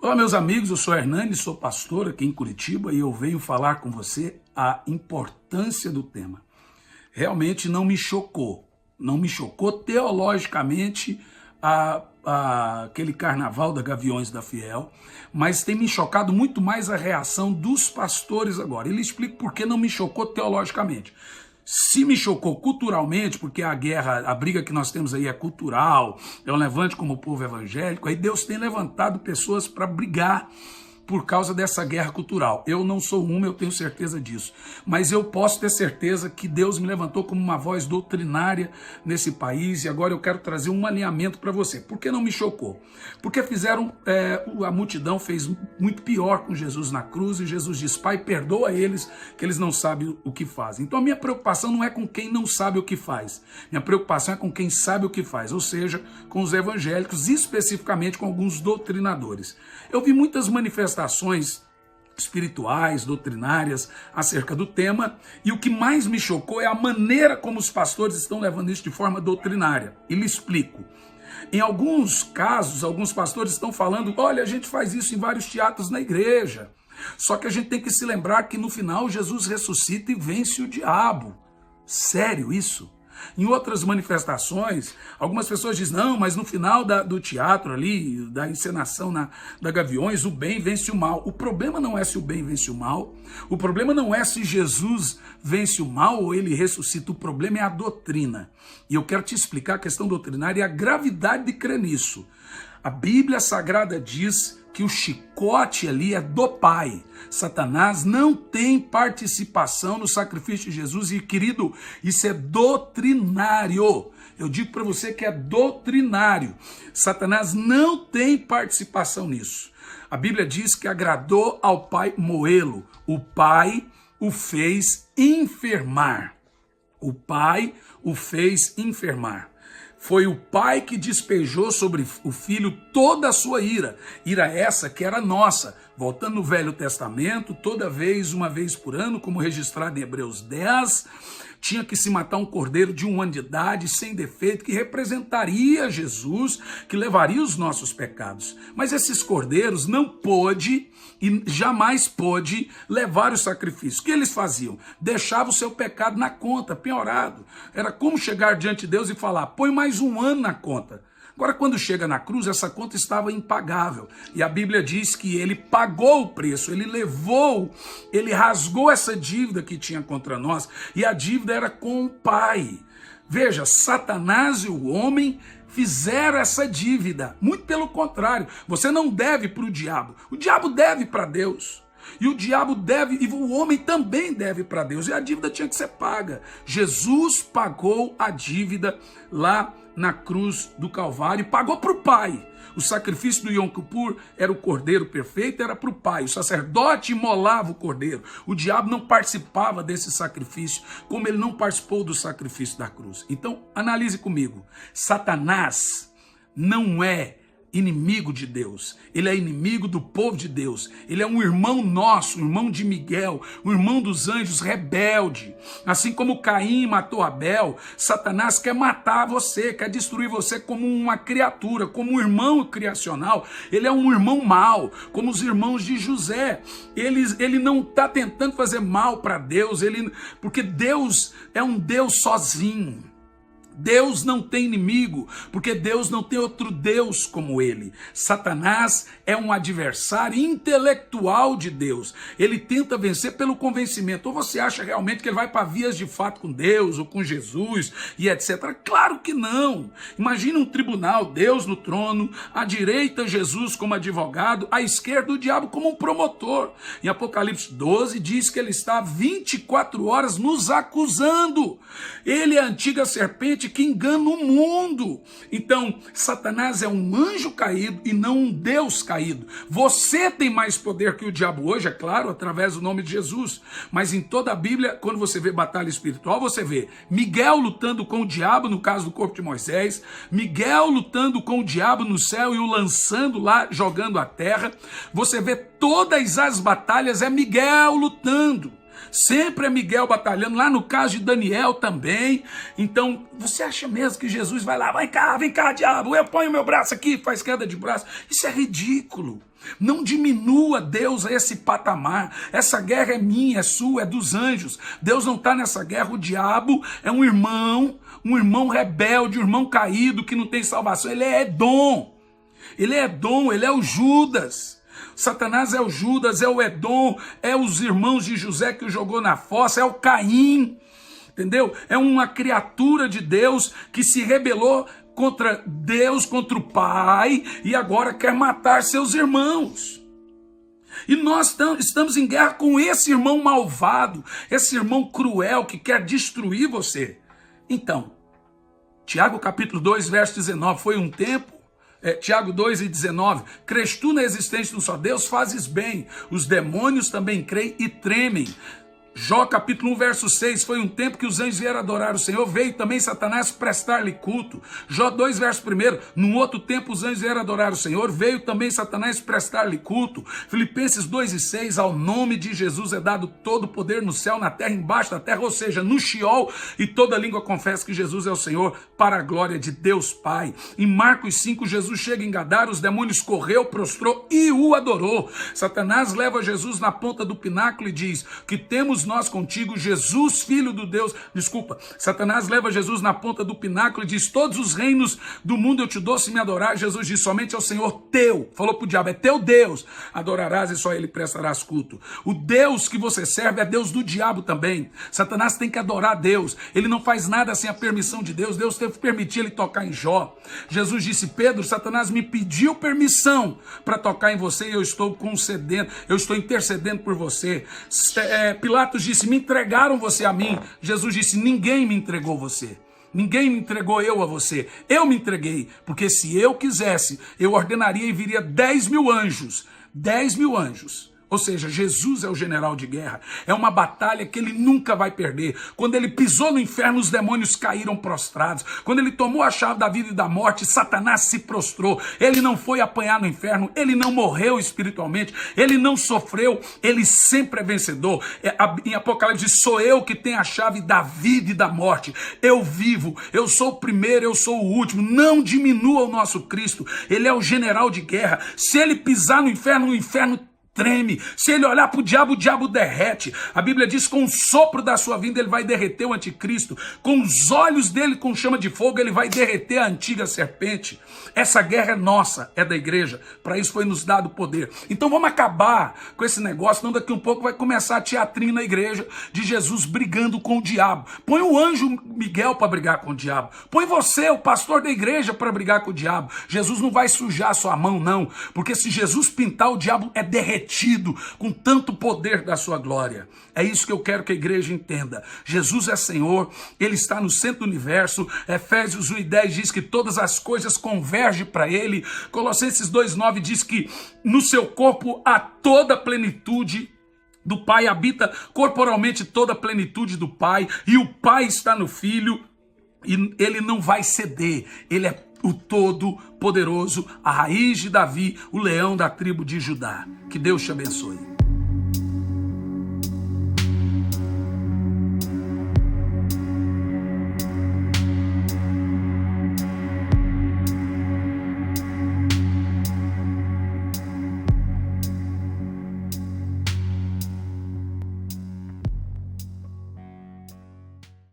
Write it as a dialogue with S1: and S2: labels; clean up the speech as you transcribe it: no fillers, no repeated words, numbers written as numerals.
S1: Olá, meus amigos, eu sou Hernani, sou pastor aqui em Curitiba e eu venho falar com você a importância do tema. Realmente não me chocou teologicamente aquele carnaval da Gaviões da Fiel, mas tem me chocado muito mais a reação dos pastores agora. Ele explica por que não me chocou teologicamente. Se me chocou culturalmente, porque a briga que nós temos aí é cultural, é um levante como o povo evangélico, aí Deus tem levantado pessoas para brigar por causa dessa guerra cultural. Eu não sou eu tenho certeza disso. Mas eu posso ter certeza que Deus me levantou como uma voz doutrinária nesse país e agora eu quero trazer um alinhamento para você. Por que não me chocou? Porque a multidão fez muito pior com Jesus na cruz e Jesus diz, Pai, perdoa eles, que eles não sabem o que fazem. Então a minha preocupação não é com quem não sabe o que faz. Minha preocupação é com quem sabe o que faz, ou seja, com os evangélicos, especificamente com alguns doutrinadores. Eu vi muitas manifestações espirituais, doutrinárias acerca do tema, e o que mais me chocou é a maneira como os pastores estão levando isso de forma doutrinária. E lhe explico. Em alguns casos, alguns pastores estão falando, olha, a gente faz isso em vários teatros na igreja, só que a gente tem que se lembrar que no final Jesus ressuscita e vence o diabo. Sério isso? Em outras manifestações, algumas pessoas dizem, não, mas no final do teatro ali, da encenação da Gaviões, o bem vence o mal. O problema não é se o bem vence o mal, o problema não é se Jesus vence o mal ou ele ressuscita, o problema é a doutrina. E eu quero te explicar a questão doutrinária e a gravidade de crer nisso. A Bíblia Sagrada diz que o chicote ali é do Pai. Satanás não tem participação no sacrifício de Jesus e, querido, isso é doutrinário. Eu digo para você que é doutrinário. Satanás não tem participação nisso. A Bíblia diz que agradou ao Pai moê-lo. O Pai o fez enfermar. O Pai o fez enfermar. Foi o Pai que despejou sobre o Filho toda a sua ira. Ira essa que era nossa. Voltando no Velho Testamento, uma vez por ano, como registrado em Hebreus 10, tinha que se matar um cordeiro de 1 ano de idade, sem defeito, que representaria Jesus, que levaria os nossos pecados. Mas esses cordeiros não pôde e jamais pôde levar o sacrifício. O que eles faziam? Deixavam o seu pecado na conta, penhorado. Era como chegar diante de Deus e falar, põe mais 1 ano na conta. Agora, quando chega na cruz, essa conta estava impagável. E a Bíblia diz que ele pagou o preço, ele rasgou essa dívida que tinha contra nós, e a dívida era com o Pai. Veja, Satanás e o homem fizeram essa dívida. Muito pelo contrário, você não deve para o diabo deve para Deus. E o homem também deve para Deus, e a dívida tinha que ser paga. Jesus pagou a dívida lá na cruz do Calvário, pagou para o Pai. O sacrifício do Yom Kippur era o cordeiro perfeito, era para o Pai. O sacerdote imolava o cordeiro. O diabo não participava desse sacrifício, como ele não participou do sacrifício da cruz. Então, analise comigo. Satanás não é inimigo de Deus, ele é inimigo do povo de Deus, ele é um irmão nosso, um irmão de Miguel, um irmão dos anjos rebelde. Assim como Caim matou Abel, Satanás quer matar você, quer destruir você como uma criatura, como um irmão criacional. Ele é um irmão mau, como os irmãos de José. Ele não está tentando fazer mal para Deus, porque Deus é um Deus sozinho. Deus não tem inimigo, porque Deus não tem outro Deus como ele. Satanás é um adversário intelectual de Deus. Ele tenta vencer pelo convencimento. Ou você acha realmente que ele vai para vias de fato com Deus ou com Jesus e etc? Claro que não. Imagina um tribunal, Deus no trono, à direita Jesus como advogado, à esquerda o diabo como um promotor. Em Apocalipse 12 diz que ele está 24 horas nos acusando. Ele é a antiga serpente que engana o mundo. Então, Satanás é um anjo caído e não um Deus caído. Você tem mais poder que o diabo hoje, é claro, através do nome de Jesus. Mas em toda a Bíblia, quando você vê batalha espiritual, você vê Miguel lutando com o diabo, no caso do corpo de Moisés, Miguel lutando com o diabo no céu e o lançando lá, jogando a terra. Você vê todas as batalhas, é Miguel lutando. Sempre é Miguel batalhando, lá no caso de Daniel também. Então, você acha mesmo que Jesus vai lá, vem cá, diabo, eu ponho meu braço aqui, faz queda de braço? Isso é ridículo. Não diminua Deus a esse patamar. Essa guerra é minha, é sua, é dos anjos. Deus não está nessa guerra. O diabo é um irmão rebelde, um irmão caído que não tem salvação. Ele é Edom, ele é o Judas. Satanás é o Judas, é o Edom, é os irmãos de José que o jogou na fossa, é o Caim, entendeu? É uma criatura de Deus que se rebelou contra Deus, contra o Pai, e agora quer matar seus irmãos. E nós estamos em guerra com esse irmão malvado, esse irmão cruel que quer destruir você. Então, Tiago capítulo 2, verso 19, foi um tempo, Tiago 2:19, crês tu na existência de um só Deus, fazes bem, os demônios também creem e tremem. Jó capítulo 1, verso 6, foi um tempo que os anjos vieram adorar o Senhor, veio também Satanás prestar-lhe culto. Jó 2, verso 1, num outro tempo os anjos vieram adorar o Senhor, veio também Satanás prestar-lhe culto. Filipenses 2:6, ao nome de Jesus é dado todo o poder no céu, na terra, embaixo da terra, ou seja, no Sheol, e toda língua confessa que Jesus é o Senhor, para a glória de Deus Pai. Em Marcos 5, Jesus chega em Gadara, os demônios correu, prostrou e o adorou. Satanás leva Jesus na ponta do pináculo e diz que temos nós contigo, Jesus, filho do Deus. Satanás leva Jesus na ponta do pináculo e diz: todos os reinos do mundo eu te dou se me adorar. Jesus diz: somente ao Senhor teu. Falou pro diabo: é teu Deus, adorarás e só ele prestarás culto. O Deus que você serve é Deus do diabo também. Satanás tem que adorar Deus. Ele não faz nada sem a permissão de Deus. Deus teve que permitir ele tocar em Jó. Jesus disse: Pedro, Satanás me pediu permissão para tocar em você e eu estou concedendo, eu estou intercedendo por você. Pilatos disse: me entregaram você a mim. Jesus disse: ninguém me entregou você. Ninguém me entregou eu a você. Eu me entreguei, porque se eu quisesse, eu ordenaria e viria 10.000 anjos. 10.000 anjos. Ou seja, Jesus é o general de guerra. É uma batalha que ele nunca vai perder. Quando ele pisou no inferno, os demônios caíram prostrados. Quando ele tomou a chave da vida e da morte, Satanás se prostrou. Ele não foi apanhar no inferno. Ele não morreu espiritualmente. Ele não sofreu. Ele sempre é vencedor. Em Apocalipse diz: sou eu que tenho a chave da vida e da morte. Eu vivo. Eu sou o primeiro, eu sou o último. Não diminua o nosso Cristo. Ele é o general de guerra. Se ele pisar no inferno treme. Se ele olhar para o diabo derrete. A Bíblia diz: com o sopro da sua vinda ele vai derreter o anticristo. Com os olhos dele com chama de fogo ele vai derreter a antiga serpente. Essa guerra é nossa, é da igreja. Para isso foi nos dado poder. Então vamos acabar com esse negócio, senão daqui um pouco vai começar a teatrinho na igreja de Jesus brigando com o diabo. Põe o anjo Miguel para brigar com o diabo. Põe você, o pastor da igreja, para brigar com o diabo. Jesus não vai sujar a sua mão, não. Porque se Jesus pintar, o diabo é derretido com tanto poder da sua glória. É isso que eu quero que a igreja entenda. Jesus é Senhor, Ele está no centro do universo. Efésios 1:10 diz que todas as coisas convergem para Ele. Colossenses 2:9 diz que no seu corpo há toda a plenitude do Pai, habita corporalmente toda a plenitude do Pai, e o Pai está no Filho, e Ele não vai ceder. Ele é o Todo-Poderoso, a raiz de Davi, o leão da tribo de Judá. Que Deus te abençoe.